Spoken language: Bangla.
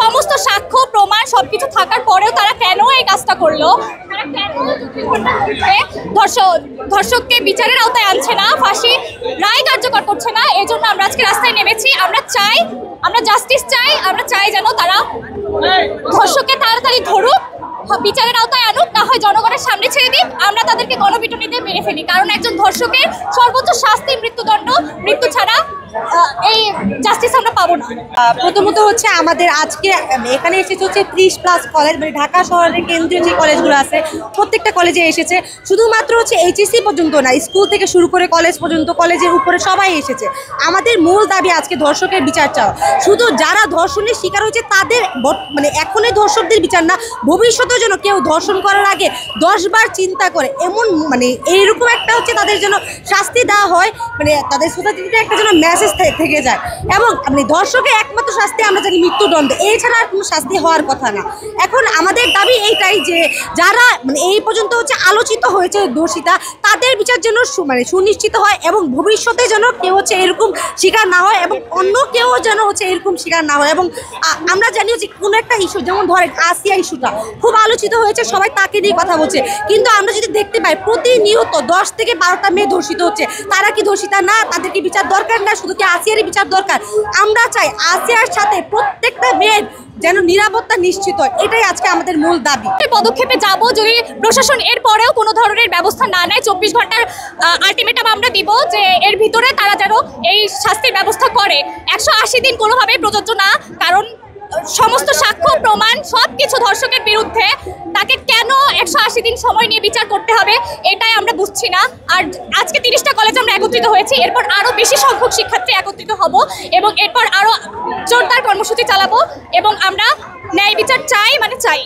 সমস্ত সাক্ষ্য প্রমাণ সবকিছু থাকার পরেও তারা কেন এই কাজটা করলো, তারা কেন ধর্ষককে বিচারের আওতায় আনছে না, ফাঁসি রায় কার্যকর করছে না। এই জন্য আমরা আজকে রাস্তায় নেমেছি। আমরা জাস্টিস চাই। আমরা চাই যেন তারা ধর্ষককে তাড়াতাড়ি ধরুক, বিচারের আওতায় আনুক, না হয় জনগণের সামনে ছেড়ে দিক, আমরা তাদেরকে গণপিটুনিতে মেরে ফেলি। কারণ একজন ধর্ষকের সর্বোচ্চ শাস্তি মৃত্যুদণ্ড, মৃত্যু ছাড়া এই জাস্টিস আমরা পাবো না। প্রথমত হচ্ছে আমাদের আজকে এখানে এসেছে হচ্ছে 30+ কলেজ, মানে ঢাকা শহরের কেন্দ্রীয় যে কলেজগুলো আছে প্রত্যেকটা কলেজে এসেছে। শুধুমাত্র হচ্ছে এইচএসসি পর্যন্ত না, স্কুল থেকে শুরু করে কলেজ পর্যন্ত, কলেজের উপরে সবাই এসেছে। আমাদের মূল দাবি আজকে ধর্ষকের বিচার চাওয়া। শুধু যারা ধর্ষণের শিকার হয়েছে তাদের, মানে এখনই ধর্ষকদের বিচার না, ভবিষ্যতেও যেন কেউ ধর্ষণ করার আগে 10 বার চিন্তা করে, এমন মানে এইরকম একটা হচ্ছে তাদের জন্য শাস্তি দেওয়া হয়, মানে তাদের সোসাইটিতে একটা যেন মেসেজ থেকে যায়। এবং আপনি ধর্ষকের একমাত্র শাস্তি আমরা জানি মৃত্যুদণ্ড, এছাড়া আর কোনো শাস্তি হওয়ার কথা না। এখন আমাদের দাবি এইটাই যে যারা মানে এই পর্যন্ত হচ্ছে আলোচিত হয়েছে দোষিতা, তাদের বিচার যেন মানে সুনিশ্চিত হয় এবং ভবিষ্যতে যেন কেউ হচ্ছে এরকম শিকার না হয় এবং অন্য কেউ যেন হচ্ছে এরকম শিকার না হয়। এবং আমরা জানি হচ্ছে কোনো একটা ইস্যু, যেমন ধরেন আসিয়া ইস্যুটা খুব আলোচিত হয়েছে, সবাই তাকে নিয়ে কথা বলছে, কিন্তু আমরা যদি দেখতে পাই প্রতিনিয়ত 10 থেকে 12টা মেয়ে ধর্ষিত হচ্ছে। তারা কি ধর্ষিতা না? তাদেরকে বিচার দরকার না? শুধু কি আসিয়ারই বিচার দরকার? আমরা চাই আসিয়ার সাথে প্রত্যেকটা মেয়ের যেন নিরাপত্তা নিশ্চিত হয়, এটাই আজকে আমাদের মূল দাবি। পদক্ষেপে যাব যদি প্রশাসন এর পরেও কোনো ধরনের ব্যবস্থা না নেয়। 24 ঘন্টার আলটিমেটাম আমরা দিব যে এর ভিতরে তারা যেন এই শাস্তির ব্যবস্থা করে। 180 দিন কোনোভাবেই প্রযোজ্য না, কারণ সমস্ত সাক্ষ্য প্রমাণ সবকিছু ধর্ষকের বিরুদ্ধে। তাকে কেন 180 দিন সময় নিয়ে বিচার করতে হবে এটাই আমরা বুঝছি না। আর আজকে 30টা কলেজ আমরা একত্রিত হয়েছি, এরপর আরও বেশি সংখ্যক শিক্ষার্থী একত্রিত হব এবং এরপর আরও জোরদার কর্মসূচি চালাবো এবং আমরা ন্যায় বিচার চাই, মানে চাই।